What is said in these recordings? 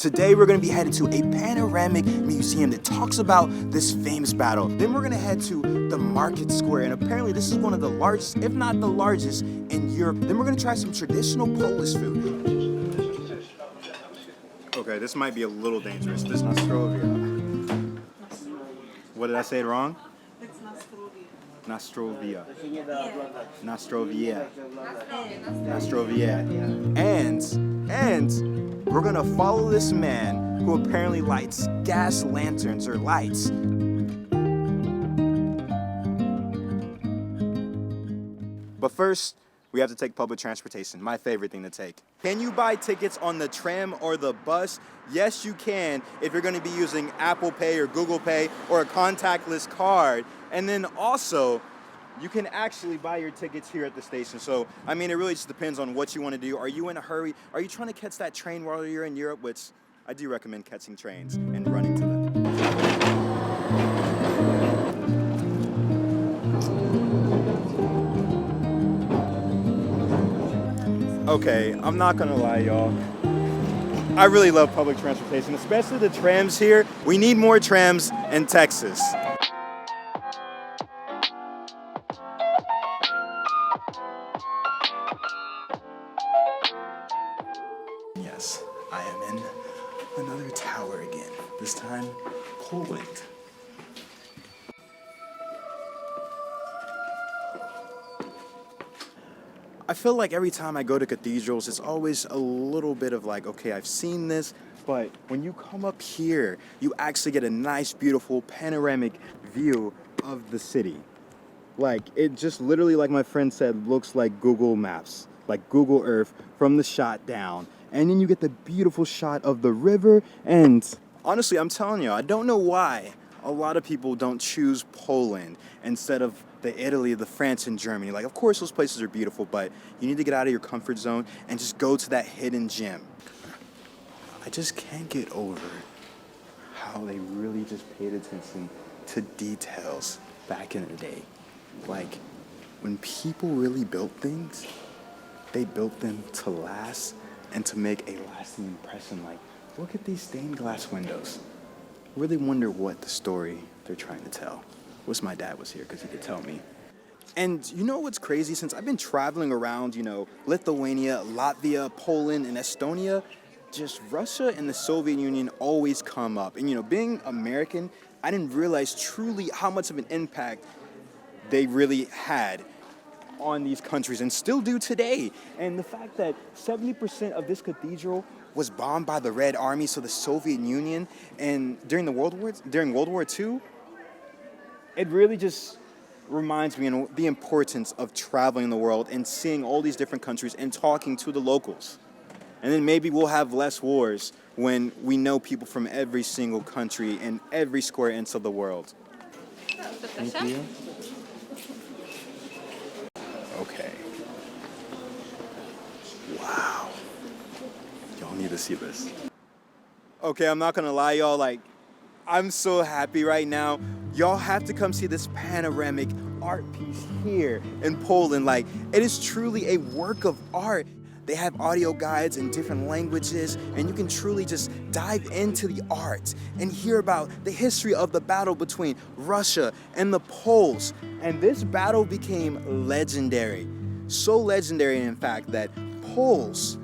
Today we're going to be headed to a panoramic museum that talks about this famous battle. Then we're going to head to the market square, and apparently this is one of the largest, if not the largest, in Europe. Then we're going to try some traditional Polish food. Okay, this might be a little dangerous. This is Nostrovia. What, did I say it wrong? It's Nostrovia. Nostrovia. Nostrovia. Nostrovia. And we're gonna follow this man who apparently lights gas lanterns or lights. But first, we have to take public transportation, my favorite thing to take. Can you buy tickets on the tram or the bus? Yes, you can if you're gonna be using Apple Pay or Google Pay or a contactless card. And then also, you can actually buy your tickets here at the station. So, I mean, it really just depends on what you want to do. Are you in a hurry? Are you trying to catch that train while you're in Europe? Which I do recommend catching trains and running to them. Okay, I'm not gonna lie, y'all. I really love public transportation, especially the trams here. We need more trams in Texas. Yes, I am in another tower again, this time Poland. I feel like every time I go to cathedrals, it's always a little bit of like, okay, I've seen this, but when you come up here, you actually get a nice, beautiful panoramic view of the city. Like, it just literally, like my friend said, looks like Google Maps, like Google Earth from the shot down. And then you get the beautiful shot of the river. And honestly, I'm telling you, I don't know why a lot of people don't choose Poland instead of the Italy, the France, and Germany. Like, of course, those places are beautiful, but you need to get out of your comfort zone and just go to that hidden gem. I just can't get over how they really just paid attention to details back in the day. Like, when people really built things, they built them to last and to make a lasting impression. Like, look at these stained glass windows. Really wonder what the story they're trying to tell. Wish my dad was here because he could tell me. And you know what's crazy? Since I've been traveling around, Lithuania, Latvia, Poland, and Estonia, just Russia and the Soviet Union always come up. And being American, I didn't realize truly how much of an impact they really had on these countries and still do today. And the fact that 70% of this cathedral was bombed by the Red Army, so the Soviet Union, and during World War II, it really just reminds me of the importance of traveling the world and seeing all these different countries and talking to the locals. And then maybe we'll have less wars when we know people from every single country and every square inch of the world. Thank you. Okay. Wow. Y'all need to see this. Okay, I'm not gonna lie, y'all, I'm so happy right now. Y'all have to come see this panoramic art piece here in Poland. It is truly a work of art. They have audio guides in different languages, and you can truly just dive into the art and hear about the history of the battle between Russia and the Poles. And this battle became legendary. So legendary, in fact, that Poles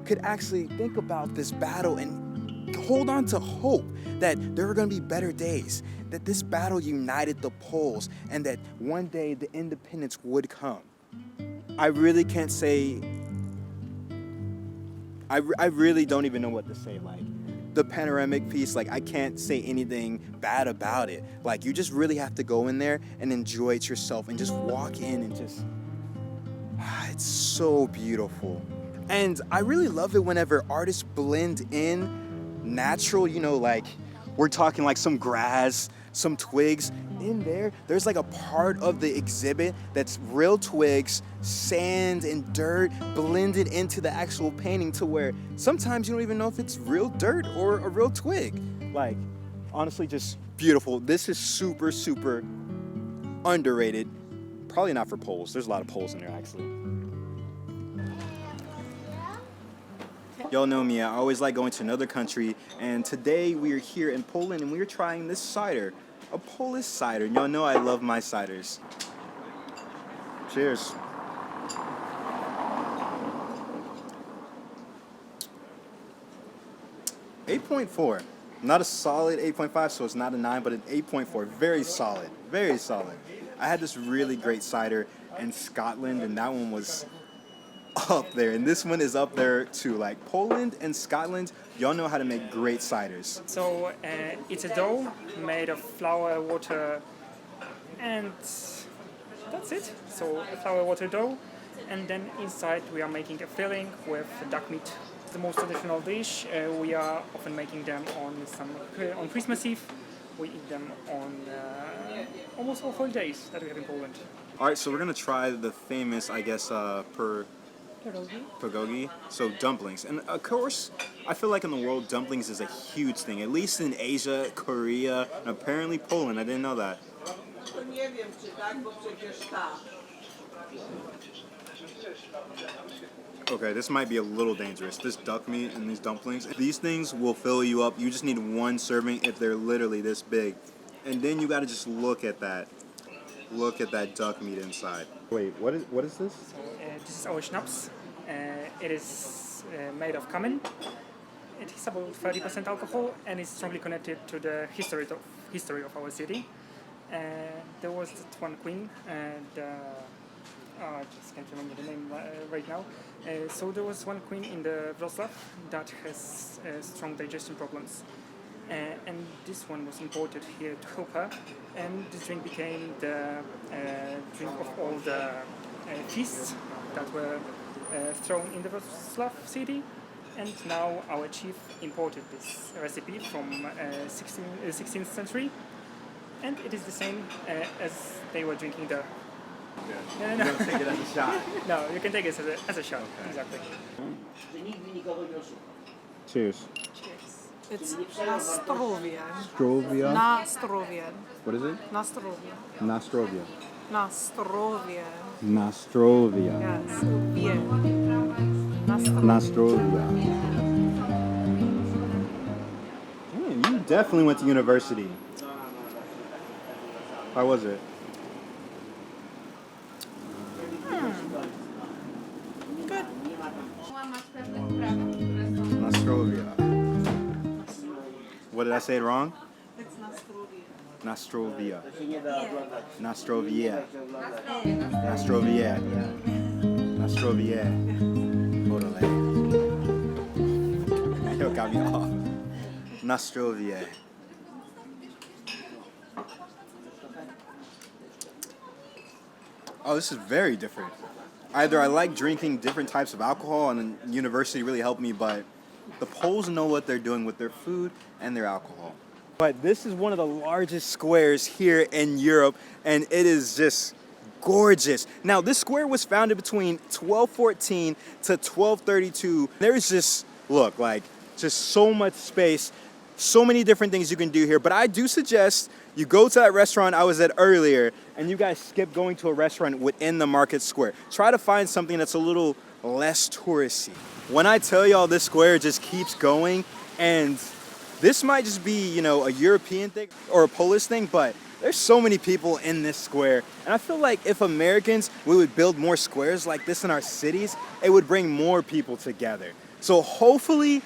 could actually think about this battle and hold on to hope that there are going to be better days, that this battle united the Poles, and that one day the independence would come. I really can't say, I really don't even know what to say. The panoramic piece, I can't say anything bad about it. You just really have to go in there and enjoy it yourself and just walk in and just, it's so beautiful. And I really love it whenever artists blend in natural, we're talking some grass, some twigs. In there's a part of the exhibit that's real twigs, sand, and dirt blended into the actual painting to where sometimes you don't even know if it's real dirt or a real twig. Honestly, just beautiful. This is super, super underrated. Probably not for Poles. There's a lot of Poles in there, actually. Y'all know me, I always like going to another country, and today we are here in Poland and we are trying this cider, a Polish cider. Y'all know I love my ciders. Cheers. .4. Not a solid 8.5, so it's not a 9, but an 8.4. Very solid. Very solid. I had this really great cider in Scotland, and that one was up there. And this one is up there too. Like Poland and Scotland, y'all know how to make great ciders. So it's a dough made of flour, water, and that's it. So a flour, water dough. And then inside we are making a filling with duck meat. The most traditional dish. We are often making them on Christmas Eve. We eat them on almost all holidays that we have in Poland. All right, so we're gonna try the famous, I guess, pierogi. So dumplings, and of course, I feel like in the world, dumplings is a huge thing. At least in Asia, Korea, and apparently Poland. I didn't know that. Okay, this might be a little dangerous. This duck meat and these dumplings, these things will fill you up. You just need one serving if they're literally this big. And then you gotta just look at that. Look at that duck meat inside. Wait, what is this? So this is our schnapps. It is made of cumin. It is about 30% alcohol and is strongly connected to the history of our city. There was one queen, and I just can't remember the name right now. So there was one queen in the Wroclaw that has strong digestion problems. And this one was imported here to help her, and this drink became the drink of all the feasts that were thrown in the Wroclaw city. And now our chief imported this recipe from 16th century, and it is the same as they were drinking there. Yeah. No. You're gonna take it as a shot. No, you can take it as a shot. Okay. Exactly. Cheers. It's Nastrovian. Strovia. Nastrovian. What is it? Nastrovia. Nostrovia. Nastrovia. Nostrovia. Yes. Bien. Nastrovia. Nostrovia. Man, you definitely went to university. How was it? Good. Nostrovia. What did I say it wrong? It's Nastrovia. Nostrovia. Nostrovia. Nostrovia. Hold on, yo, got me off. Nostrovia. Oh, this is very different. Either I like drinking different types of alcohol, and university really helped me, but the Poles know what they're doing with their food and their alcohol. But this is one of the largest squares here in Europe, and it is just gorgeous. Now, this square was founded between 1214 to 1232. There's just, look, like, just so much space, so many different things you can do here. But I do suggest you go to that restaurant I was at earlier, and you guys skip going to a restaurant within the market square. Try to find something that's a little less touristy. When I tell y'all this square just keeps going, and this might just be, you know, a European thing or a Polish thing, but there's so many people in this square. And I feel like if Americans, we would build more squares like this in our cities, it would bring more people together. So hopefully,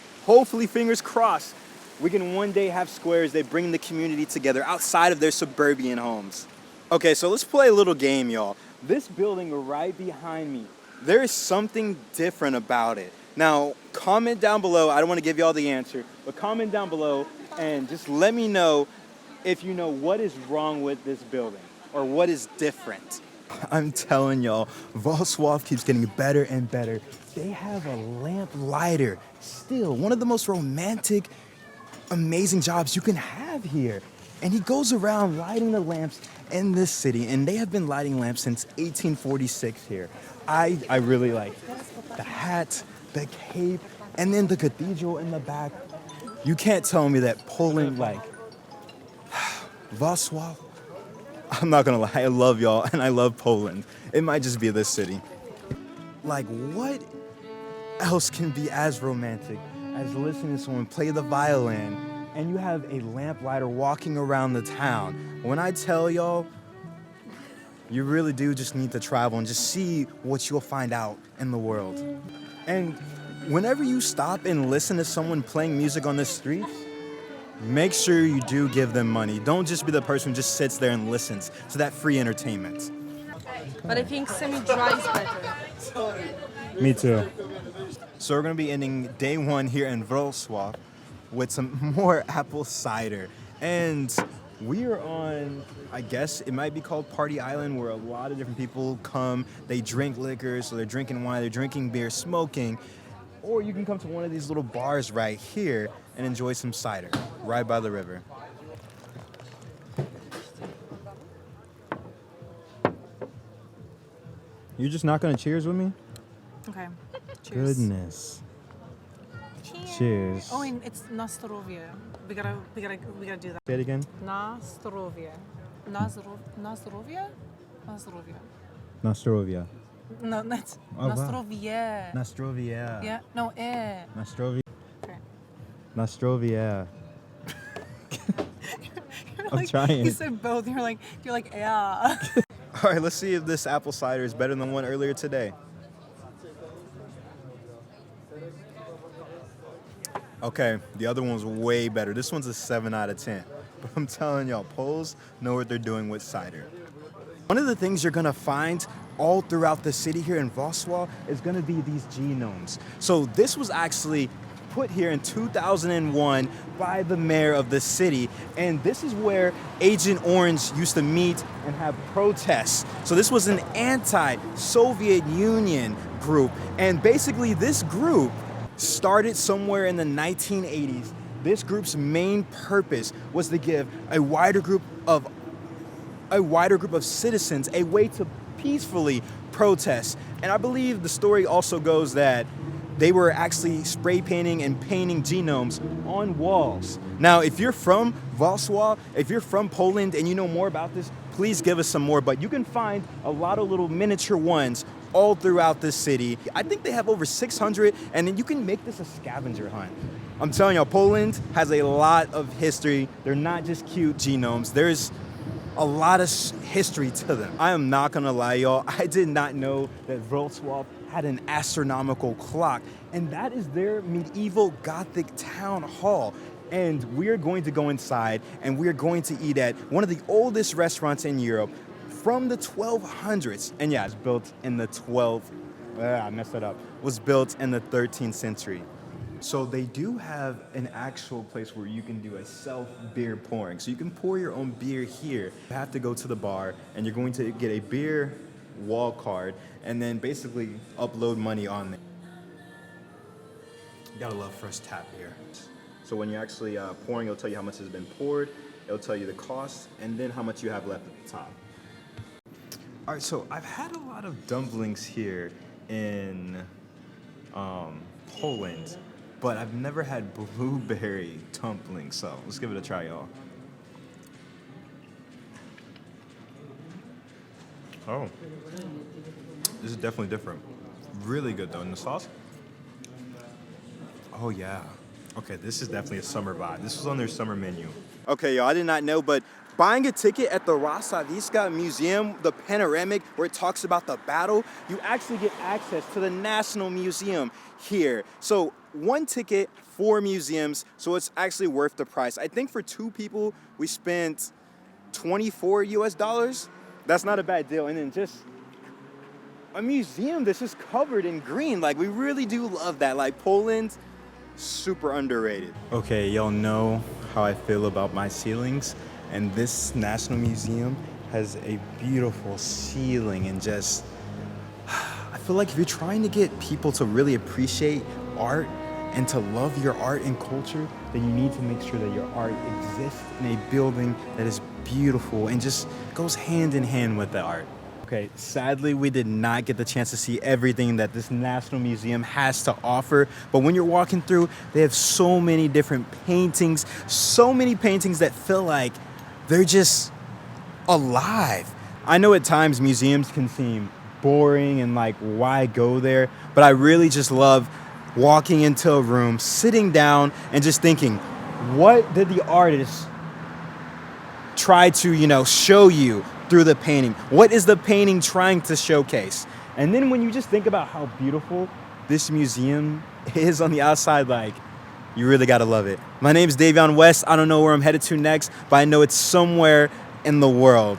fingers crossed, we can one day have squares that bring the community together outside of their suburban homes. Okay, so let's play a little game, y'all. This building right behind me, there is something different about it. Now, comment down below. I don't want to give y'all the answer, but comment down below and just let me know if you know what is wrong with this building or what is different. I'm telling y'all, Wroclaw keeps getting better and better. They have a lamplighter, still one of the most romantic, amazing jobs you can have here. And he goes around lighting the lamps in this city, and they have been lighting lamps since 1846 here. I really like the hat, the cape, and then the cathedral in the back. You can't tell me that Poland, like, Wrocław, I'm not gonna lie, I love y'all and I love Poland. It might just be this city. Like, what else can be as romantic as listening to someone play the violin and you have a lamplighter walking around the town? When I tell y'all, you really do just need to travel and just see what you'll find out in the world. And whenever you stop and listen to someone playing music on the streets, make sure you do give them money. Don't just be the person who just sits there and listens to that free entertainment. But I think semi-dry is better. Me too. So we're gonna be ending day one here in Wroclaw with some more apple cider. And we are on, I guess it might be called Party Island, where a lot of different people come, they drink liquor, so they're drinking wine, they're drinking beer, smoking. Or you can come to one of these little bars right here and enjoy some cider right by the river. You're just not gonna cheers with me? Okay. Cheers. Goodness. Cheers. Oh, and it's na zdrowie. We gotta do that. Say it again. Na zdrowie. Na zdrowie? Na zdrowie. Nostrovia. No, that's Oh, na wow. zdrowie. Nostrovia. Yeah. No, Nostrovia. Okay. Nostrovia. I'm Like, trying. You said both. You're like, yeah. All right, let's see if this apple cider is better than the one earlier today. Okay, the other one's way better. This one's a 7 out of 10. But I'm telling y'all, Poles know what they're doing with cider. One of the things you're gonna find all throughout the city here in Wrocław is gonna be these genomes. So this was actually put here in 2001 by the mayor of the city. And this is where Agent Orange used to meet and have protests. So this was an anti-Soviet Union group. And basically this group started somewhere in the 1980s. This group's main purpose was to give a wider group of citizens a way to peacefully protest. And I believe the story also goes that they were actually spray painting and painting genomes on walls. Now, if you're from Wrocław, if you're from Poland and you know more about this, please give us some more. But you can find a lot of little miniature ones all throughout the city. I think they have over 600, and then you can make this a scavenger hunt. I'm telling y'all, Poland has a lot of history. They're not just cute genomes. There's a lot of history to them. I am not gonna lie, y'all. I did not know that Wrocław had an astronomical clock, and that is their medieval Gothic town hall. And we're going to go inside, and we're going to eat at one of the oldest restaurants in Europe from the 1200s. And yeah, it's built in the I messed that up. Was built in the 13th century. So they do have an actual place where you can do a self beer pouring. So you can pour your own beer here. You have to go to the bar and you're going to get a beer wall card and then basically upload money on there. You gotta love fresh tap beer. So when you're actually pouring, it'll tell you how much has been poured. It'll tell you the cost and then how much you have left at the top. All right, so I've had a lot of dumplings here in Poland, but I've never had blueberry dumplings, so let's give it a try, y'all. Oh, this is definitely different. Really good though, and the sauce? Oh yeah. Okay, this is definitely a summer vibe. This was on their summer menu. Okay, y'all, I did not know, but buying a ticket at the Wrocław Museum, the panoramic, where it talks about the battle, you actually get access to the National Museum here. So one ticket, 4 museums, so it's actually worth the price. I think for 2 people, we spent $24 US. That's not a bad deal. And then just a museum that's just covered in green. Like, we really do love that. Like, Poland, super underrated. Okay, y'all know how I feel about my ceilings. And this National Museum has a beautiful ceiling and just, I feel like if you're trying to get people to really appreciate art and to love your art and culture, then you need to make sure that your art exists in a building that is beautiful and just goes hand in hand with the art. Okay, sadly, we did not get the chance to see everything that this National Museum has to offer. But when you're walking through, they have so many different paintings, so many paintings that feel like they're just alive. I know at times museums can seem boring and like, why go there? But I really just love walking into a room, sitting down, and just thinking, what did the artist try to, show you through the painting? What is the painting trying to showcase? And then when you just think about how beautiful this museum is on the outside, like, you really gotta love it. My name's Davion West. I don't know where I'm headed to next, but I know it's somewhere in the world.